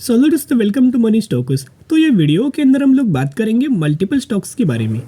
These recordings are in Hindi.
हेलो दोस्तों, वेलकम टू मनी स्टॉक्स। तो ये वीडियो के अंदर हम लोग बात करेंगे मल्टीपल स्टॉक्स के बारे में।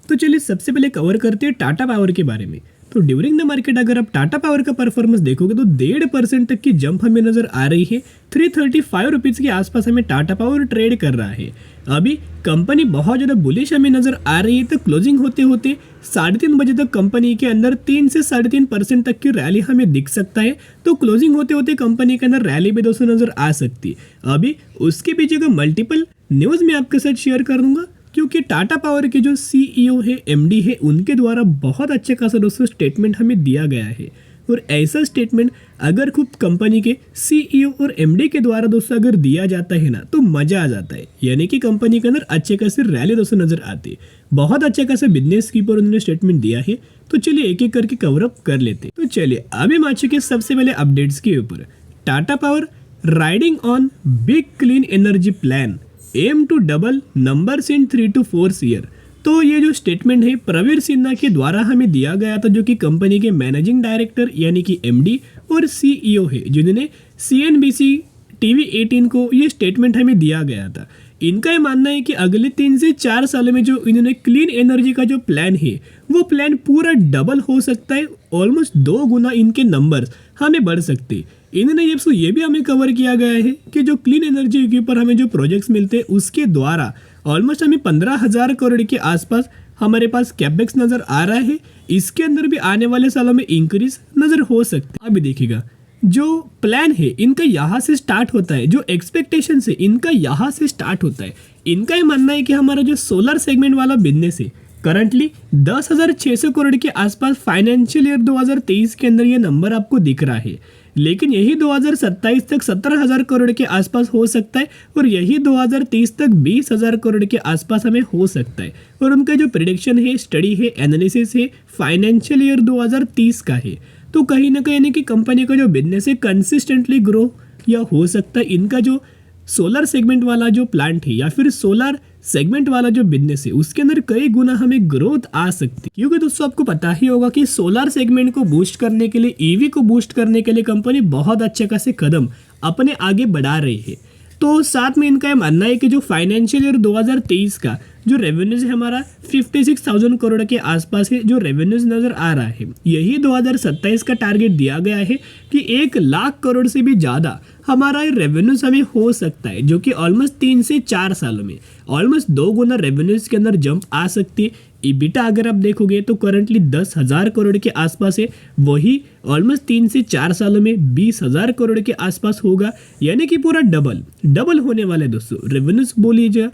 तो चलिए सबसे पहले कवर करते हैं टाटा पावर के बारे में। तो ड्यूरिंग द मार्केट अगर आप टाटा पावर का परफॉर्मेंस देखोगे तो 1.5% तक की जंप हमें नजर आ रही है। 335 रुपीज़ के आसपास हमें टाटा पावर ट्रेड कर रहा है। अभी कंपनी बहुत ज़्यादा बुलिश हमें नजर आ रही है। तो क्लोजिंग होते होते 3:30 बजे तक कंपनी के अंदर 3 से 3.5% तक की रैली हमें दिख सकता है। तो क्लोजिंग होते होते कंपनी के अंदर रैली भी दोस्तों नजर आ सकती है। अभी उसके पीछे का मल्टीपल न्यूज़ मैं आपके साथ शेयर करूंगा, क्योंकि टाटा पावर के जो सीईओ है, एमडी है, उनके द्वारा बहुत अच्छे खासा दोस्तों स्टेटमेंट हमें दिया गया है। और ऐसा स्टेटमेंट अगर खुद कंपनी के सीईओ और एमडी के द्वारा दोस्तों अगर दिया जाता है ना, तो मजा आ जाता है। यानी कि कंपनी के अंदर अच्छे खासे रैली दोस्तों नजर आती है। बहुत अच्छे खासे बिजनेस की पर उन्होंने स्टेटमेंट दिया है। तो चलिए एक एक करके कवर अप कर लेते हैं। तो चलिए अभी हम आ चुके सबसे पहले अपडेट्स के ऊपर। Tata power riding on big clean energy plan aim to double numbers in 3 to 4 year. तो ये जो स्टेटमेंट है प्रवीर सिन्हा के द्वारा हमें दिया गया था, जो कि कंपनी के मैनेजिंग डायरेक्टर यानी कि एमडी और सीईओ है, जिन्होंने सीएनबीसी टीवी 18 को ये स्टेटमेंट हमें दिया गया था। इनका ये मानना है कि अगले 3 से 4 सालों में जो इन्होंने क्लीन एनर्जी का जो प्लान है, वो प्लान पूरा डबल हो सकता है। ऑलमोस्ट 2 गुना इनके नंबर्स हमें बढ़ सकते हैं। इन्होंने ये भी हमें कवर किया गया है कि जो क्लीन एनर्जी के ऊपर हमें जो प्रोजेक्ट्स मिलते हैं, उसके द्वारा ऑलमोस्ट हमें 15,000 करोड़ के आसपास हमारे पास कैपेक्स नजर आ रहा है। इसके अंदर भी आने वाले सालों में इंक्रीज नजर हो सकता है। अभी देखिएगा, जो प्लान है इनका यहाँ से स्टार्ट होता है, जो एक्सपेक्टेशन है इनका यहाँ से स्टार्ट होता है। इनका ये मानना है कि हमारा जो सोलर सेगमेंट वाला बिजनेस है, करंटली 10,600 करोड़ के आसपास फाइनेंशियल ईयर 2023 के अंदर ये नंबर आपको दिख रहा है। लेकिन यही 2027 तक 17,000 करोड़ के आसपास हो सकता है, और यही 2030 तक 20,000 करोड़ के आसपास हमें हो सकता है। और उनका जो प्रिडिक्शन है, स्टडी है, एनालिसिस है, फाइनेंशियल ईयर 2030 का है। तो कहीं ना कहीं यानी कि कंपनी का जो बिजनेस है कंसिस्टेंटली ग्रो या हो सकता है इनका जो सोलर सेगमेंट वाला जो प्लांट है या फिर सोलर सेगमेंट वाला जो बिजनेस है, उसके अंदर कई गुना हमें ग्रोथ आ सकती है। क्योंकि दोस्तों आपको पता ही होगा कि सोलर सेगमेंट को बूस्ट करने के लिए, ईवी को बूस्ट करने के लिए कंपनी बहुत अच्छे खासे कदम अपने आगे बढ़ा रही है। तो साथ में इनका यह मानना है कि जो फाइनेंशियल ईयर 2023 का जो रेवेन्यूज है हमारा 56,000 करोड़ के आसपास है जो रेवेन्यूज नजर आ रहा है। यही 2027 का टारगेट दिया गया है कि 1 लाख करोड़ से भी ज़्यादा हमारा रेवेन्यूज हमें हो सकता है, जो कि ऑलमोस्ट 3 से 4 सालों में ऑलमोस्ट 2 गुना रेवेन्यूज के अंदर जंप आ सकती है। ईबिटा अगर आप देखोगे तो करंटली 10,000 करोड़ के आसपास है, वही ऑलमोस्ट 3 से 4 सालों में 20,000 करोड़ के आसपास होगा। यानी कि पूरा डबल होने वाला है दोस्तों। रेवेन्यूज बोल लीजिए,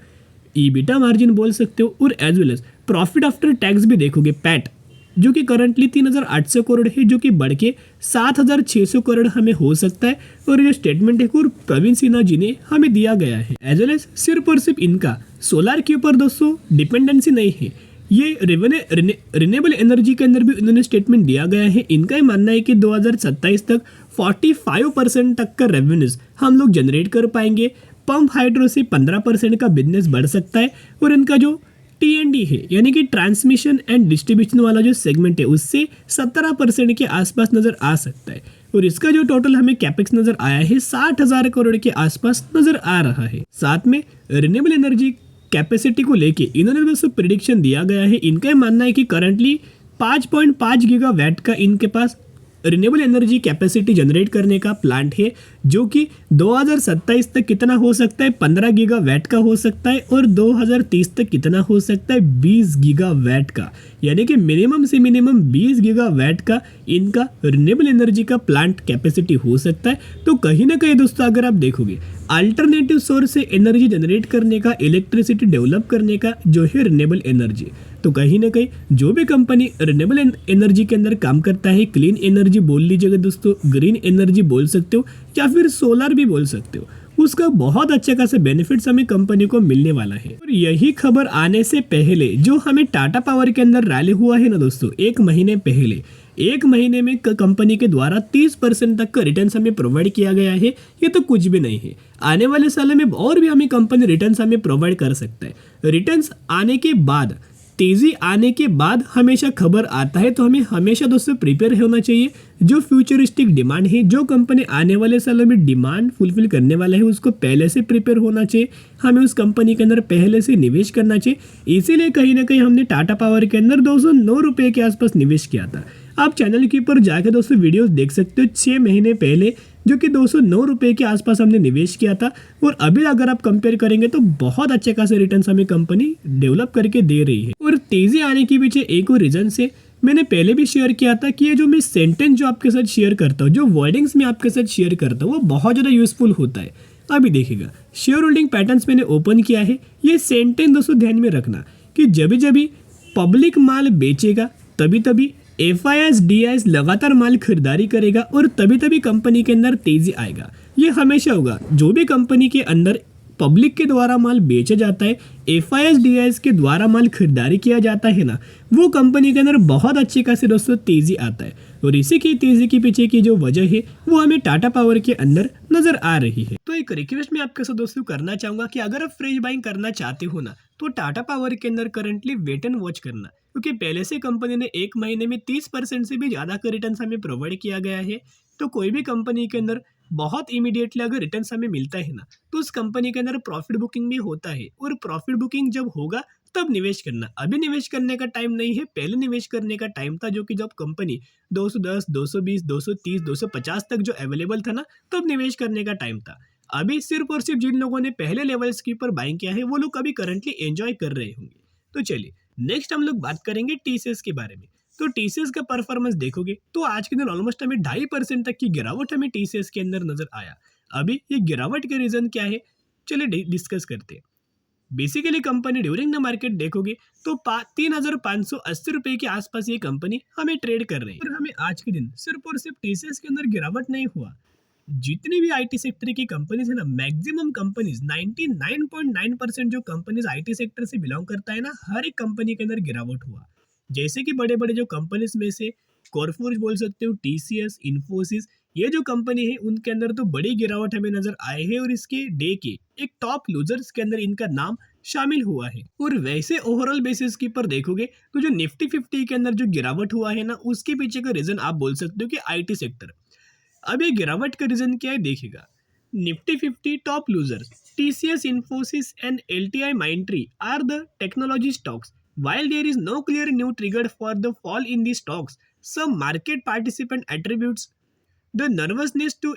ईबिटा मार्जिन बोल सकते हो, और as well as profit after tax भी देखोगे, पैट, जो कि करंटली 3,800 करोड़ है, जो कि बढ़ के 7,600 करोड़ हमें हो सकता है। और ये स्टेटमेंट है प्रवीण सिन्हा जी ने हमें दिया गया है। एज वेल एज सिर्फ और सिर्फ इनका सोलर के ऊपर दोस्तों डिपेंडेंसी नहीं है, ये रिन्यूएबल एनर्जी के अंदर भी उन्होंने स्टेटमेंट दिया गया है। इनका ही मानना है कि 2027 तक 45% तक का रेवेन्यूज हम लोग जनरेट कर पाएंगे। पंप हाइड्रो से 15% का बिजनेस बढ़ सकता है, और इनका जो टी है यानी कि ट्रांसमिशन एंड डिस्ट्रीब्यूशन वाला जो सेगमेंट है, उससे 17% के आसपास नजर आ सकता है। और इसका जो टोटल हमें कैपेक्स नजर आया है 60,000 करोड़ के आसपास नजर आ रहा है। साथ में रिन्यूएबल एनर्जी कैपेसिटी को लेके इन्होंने दोस्तों प्रिडिक्शन दिया गया है। इनका मानना है कि करंटली 5.5 गीगावाट का इनके पास रिन्यूएबल एनर्जी कैपेसिटी जनरेट करने का प्लांट है, जो कि 2027 तक कितना हो सकता है, 15 गीगावाट का हो सकता है, और 2030 तक कितना हो सकता है, 20 गीगावाट का। यानी कि मिनिमम से मिनिमम 20 गीगावाट का इनका रिन्यूएबल एनर्जी का प्लांट कैपेसिटी हो सकता है। तो कहीं ना कहीं दोस्तों अगर आप देखोगे, अल्टरनेटिव सोर्स से एनर्जी जनरेट करने का, इलेक्ट्रिसिटी डेवलप करने का जो है रिन्यूएबल एनर्जी, तो कहीं ना कहीं जो भी कंपनी रिन्यूएबल एनर्जी के अंदर काम करता है, क्लीन एनर्जी बोल लीजिएगा दोस्तों, ग्रीन एनर्जी बोल सकते हो, या फिर सोलर भी बोल सकते हो, उसका बहुत अच्छे खासे बेनिफिट्स हमें कंपनी को मिलने वाला है। और यही खबर आने से पहले जो हमें टाटा पावर के अंदर रैली हुआ है ना दोस्तों, 1 महीने पहले, 1 महीने में कंपनी के द्वारा 30% तक का रिटर्न हमें प्रोवाइड किया गया है। ये तो कुछ भी नहीं है, आने वाले सालों में और भी हमें कंपनी रिटर्न हमें प्रोवाइड कर सकता है। रिटर्न आने के बाद तेजी आने के बाद हमेशा खबर आता है, तो हमें हमेशा दोस्तों प्रिपेयर होना चाहिए। जो फ्यूचरिस्टिक डिमांड है, जो कंपनी आने वाले सालों में डिमांड फुलफिल करने वाला है, उसको पहले से प्रिपेयर होना चाहिए। हमें उस कंपनी के अंदर पहले से निवेश करना चाहिए। इसीलिए कहीं ना कहीं हमने टाटा पावर के अंदर 209 रुपये के आसपास निवेश किया था। आप चैनल के ऊपर जाकर दोस्तों वीडियोस देख सकते हो 6 महीने पहले, जो कि 209 रुपये के आसपास हमने निवेश किया था। और अभी अगर आप कंपेयर करेंगे तो बहुत अच्छे खासे रिटर्न्स हमें कंपनी डेवलप करके दे रही है। और तेजी आने के पीछे एक और रीजन से मैंने पहले भी शेयर किया था कि ये जो मैं सेंटेंस जो आपके साथ शेयर करता हूँ, जो वर्डिंग्स मैं आपके साथ शेयर करता हूँ, वो बहुत ज़्यादा यूजफुल होता है। अभी देखिएगा, शेयर होल्डिंग पैटर्न्स मैंने ओपन किया है। ये सेंटेंस दोस्तों ध्यान में रखना कि जब जब पब्लिक माल बेचेगा तभी तभी FIS DIS लगातार माल खरीदारी करेगा और तभी तभी कंपनी के अंदर तेजी आएगा। ये हमेशा होगा। जो भी कंपनी के अंदर पब्लिक के द्वारा माल बेचा जाता है, FIS DIS के द्वारा माल खरीदारी किया जाता है ना, वो कंपनी के अंदर बहुत अच्छे खासे दोस्तों तेजी आता है। और इसी की तेजी के पीछे की जो वजह है वो हमें टाटा पावर के अंदर नजर आ रही है। तो एक रिक्वेस्ट मैं आपके साथ दोस्तों करना चाहूंगा कि अगर आप फ्रेश बाइंग करना चाहते हो ना, तो टाटा पावर के अंदर करंटली वेट एंड वॉच करना, क्योंकि पहले से कंपनी ने एक महीने में 30% से भी ज़्यादा का रिटर्न हमें प्रोवाइड किया गया है। तो कोई भी कंपनी के अंदर बहुत इमीडिएटली अगर रिटर्न हमें मिलता है ना, तो उस कंपनी के अंदर प्रॉफिट बुकिंग भी होता है। और प्रॉफिट बुकिंग जब होगा तब निवेश करना। अभी निवेश करने का टाइम नहीं है, पहले निवेश करने का टाइम था, जो कि जब कंपनी 210, 220, 230, 250 तक जो अवेलेबल था ना, तब निवेश करने का टाइम था। अभी सिर्फ और सिर्फ जिन लोगों ने पहले लेवल्स के ऊपर बाइंग किया है, वो लोग अभी करंटली एंजॉय कर रहे होंगे। तो चलिए नेक्स्ट हम लोग बात करेंगे TCS के बारे में। तो TCS का परफॉर्मेंस देखोगे तो आज के दिन ऑलमोस्ट हमें 2.5% तक की गिरावट हमें TCS के अंदर नजर आया। अभी ये गिरावट के रीजन क्या है, चलिए डिस्कस करते हैं। Basically company during the market देखोगे तो 3,580 रुपए के आसपास ये कंपनी हमें ट्रेड कर रही है। और हमें आज के दिन सिर्फ और सिर्फ TCS के अंदर गिरावट नहीं हुआ, जितनी भी IT सेक्टर की कंपनीज है ना, मैक्सिमम कंपनीज 99.9% जो कंपनीज IT सेक्टर से बिलोंग करता है ना, हर एक कंपनी के अंदर गिरावट हुआ। जैसे कि बड़े बड़े जो कंपनीज में से कॉर्पोरेट बोल सकते हो, TCS, इन्फोसिस, ये जो कंपनी है उनके अंदर तो बड़ी गिरावट हमें नजर आए है। और इसके डे के एक टॉप लूजर्स के अंदर इनका नाम शामिल हुआ है। और वैसे ओवरऑल बेसिस के पर देखोगे तो जो निफ्टी 50 के अंदर जो गिरावट हुआ है ना, उसके पीछे का रीजन आप बोल सकते हो कि IT सेक्टर। अब ये गिरावट का रीजन क्या है देखिएगा। Nifty 50 top losers TCS, Infosys and LTI Mindtree are the technology stocks. While there is no clear new trigger for the fall in these stocks, some market participant attributes the nervousness to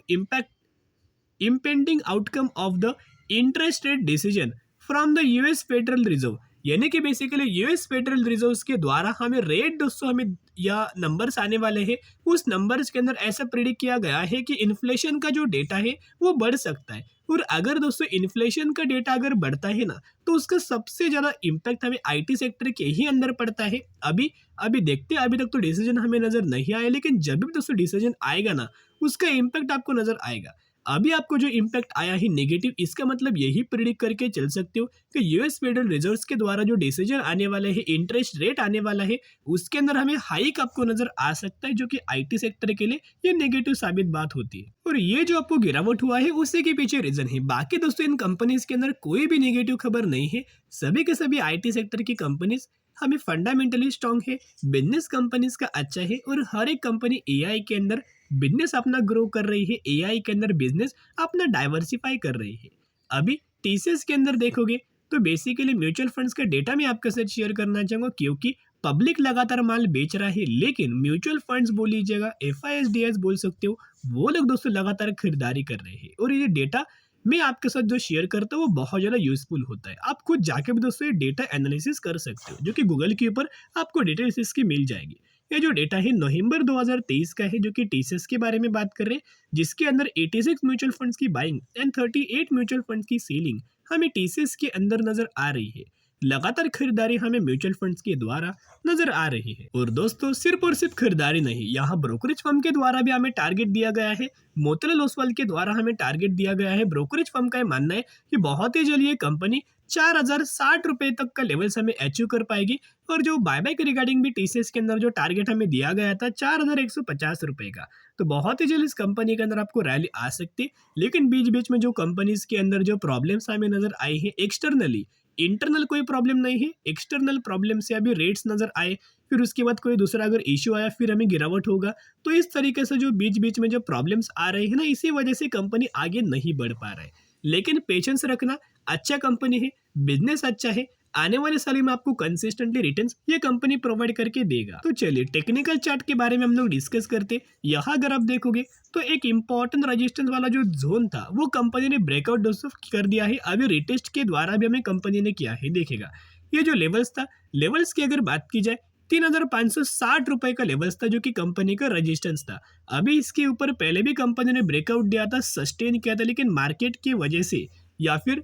impending outcome of the interest rate decision from the US Federal Reserve। यानी कि बेसिकली US फेडरल रिजर्व के द्वारा हमें रेट दोस्तों हमें या नंबर्स आने वाले हैं, उस नंबर्स के अंदर ऐसा प्रिडिक्ट किया गया है कि इन्फ्लेशन का जो डेटा है वो बढ़ सकता है। और अगर दोस्तों इन्फ्लेशन का डेटा अगर बढ़ता है ना, तो उसका सबसे ज़्यादा इम्पैक्ट हमें IT सेक्टर के ही अंदर पड़ता है। अभी अभी देखते हैं, अभी तक तो डिसीजन हमें नज़र नहीं आया, लेकिन जब भी दोस्तों डिसीजन आएगा ना, उसका इम्पैक्ट आपको नज़र आएगा। अभी आपको जो इम्पैक्ट आया है नेगेटिव, इसका मतलब यही प्रिडिक्ट करके चल सकते हो कि US फेडरल रिजर्व के द्वारा जो डिसीजन आने वाला है, इंटरेस्ट रेट आने वाला है, उसके अंदर हमें हाइक आपको नजर आ सकता है, जो कि IT सेक्टर के लिए ये नेगेटिव साबित बात होती है। और ये जो आपको गिरावट हुआ है उसी के पीछे रीजन है। बाकी दोस्तों इन कंपनीज के अंदर कोई भी नेगेटिव खबर नहीं है। सभी के सभी IT सेक्टर की कंपनीज हमें फंडामेंटली स्ट्रॉन्ग है, बिजनेस कंपनीज का अच्छा है। और हर एक कंपनी AI के अंदर बिजनेस अपना ग्रो कर रही है, AI के अंदर बिजनेस अपना डाइवर्सिफाई कर रही है। अभी TCS के अंदर देखोगे तो बेसिकली म्यूचुअल फंड्स का डेटा मैं आपके साथ शेयर करना चाहूँगा, क्योंकि पब्लिक लगातार माल बेच रहा है, लेकिन म्यूचुअल फंड्स बोल लीजिएगा, FIS DIS बोल सकते हो, वो लोग दोस्तों लगातार खरीदारी कर रहे हैं। और ये डेटा मैं आपके साथ जो शेयर करता हूँ वो बहुत ज़्यादा यूजफुल होता है। आप खुद जाके भी दोस्तों ये डेटा एनालिसिस कर सकते हो, जो कि गूगल के ऊपर आपको डेटा इसकी मिल जाएगी। ये जो डेटा है नवंबर 2023 का है, जो कि TCS के बारे में बात कर रहे हैं, जिसके अंदर 86 म्यूचुअल फंड्स की बाइंग एंड 38 म्यूचुअल फंड्स की सेलिंग हमें TCS के अंदर नजर आ रही है। लगातार खरीदारी हमें म्यूचुअल फंड्स के द्वारा नजर आ रही है। और दोस्तों सिर्फ और सिर्फ खरीदारी नहीं, यहाँ ब्रोकरेज फर्म के द्वारा भी हमें टारगेट दिया गया है, मोतीलाल ओसवाल के द्वारा हमें टारगेट दिया गया है। ब्रोकरेज फर्म का मानना है कि बहुत ही जल्द ये कंपनी 4,060 रुपए तक का लेवल्स हमें अचीव कर पाएगी। और जो बायबैक रिगार्डिंग भी TCS के अंदर जो टारगेट हमें दिया गया था 4,150 रुपए का, तो बहुत ही जल्द इस कंपनी के अंदर आपको रैली आ सकती है। लेकिन बीच बीच में जो कंपनीज के अंदर जो प्रॉब्लम्स हमें नजर आई है एक्सटर्नली, इंटरनल कोई प्रॉब्लम नहीं है, एक्सटर्नल प्रॉब्लम से अभी रेट्स नज़र आए, फिर उसके बाद कोई दूसरा अगर इश्यू आया फिर हमें गिरावट होगा। तो इस तरीके से जो बीच बीच में जो प्रॉब्लम्स आ रही है ना, इसी वजह से कंपनी आगे नहीं बढ़ पा रहा है। लेकिन पेशेंस रखना, अच्छा कंपनी है, बिजनेस अच्छा है, आने वाले साल में आपको कंसिस्टेंटली रिटर्न्स ये कंपनी प्रोवाइड करके देगा। तो चलिए टेक्निकल चार्ट के बारे में हम लोग डिस्कस करते। यहाँ अगर आप देखोगे तो एक इंपॉर्टेंट रेजिस्टेंस वाला जो जोन था वो कंपनी ने ब्रेकआउट दोस्तों कर दिया है। अभी रिटेस्ट के द्वारा भी हमें कंपनी ने किया है। देखेगा ये जो लेवल्स था, लेवल्स की अगर बात की जाए 3,560 रुपए का लेवल्स था जो कि कंपनी का रेजिस्टेंस था। अभी इसके ऊपर पहले भी कंपनी ने ब्रेकआउट दिया था, सस्टेन किया था, लेकिन मार्केट की वजह से या फिर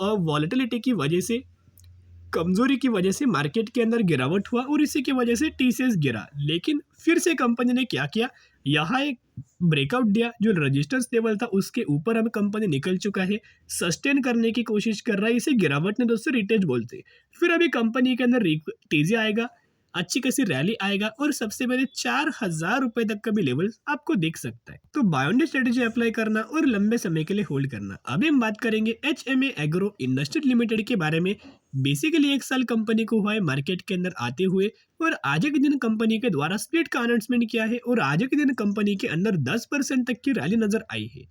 वॉलेटिलिटी की वजह से, कमजोरी की वजह से मार्केट के अंदर गिरावट हुआ और इसी की वजह से टीसीएस गिरा। लेकिन फिर से कंपनी ने क्या किया, यहाँ एक ब्रेकआउट दिया, जो रेजिस्टेंस लेवल था उसके ऊपर हमें कंपनी निकल चुका है, सस्टेन करने की कोशिश कर रहा है। इसे गिरावट ने दोस्तों रिटेस्ट बोलते। फिर अभी कंपनी के अंदर तेजी आएगा, अच्छी खासी रैली आएगा और सबसे पहले 4,000 रुपए तक का भी लेवल आपको दिख सकता है। तो बायोंडे स्ट्रेटेजी अप्लाई करना और लंबे समय के लिए होल्ड करना। अभी हम बात करेंगे HMA एग्रो इंडस्ट्रीज लिमिटेड के बारे में। बेसिकली 1 साल कंपनी को हुआ है मार्केट के अंदर आते हुए और आज के दिन कंपनी के द्वारा स्प्लिट का अनाउंसमेंट किया है और आज के दिन कंपनी के अंदर 10% तक की रैली नजर आई है।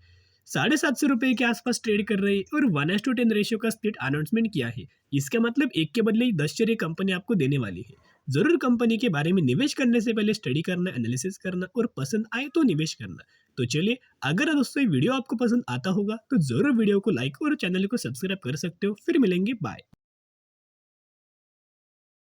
750 रुपए के आसपास ट्रेड कर रही है और 1:10 रेशियो का स्प्लिट अनाउंसमेंट किया है। इसका मतलब एक के बदले 10 शेयर कंपनी आपको देने वाली है। जरूर कंपनी के बारे में निवेश करने से पहले स्टडी करना, एनालिसिस करना और पसंद आए तो निवेश करना। तो चलिए, अगर दोस्तों ये वीडियो आपको पसंद आता होगा तो जरूर वीडियो को लाइक और चैनल को सब्सक्राइब कर सकते हो। फिर मिलेंगे, बाय।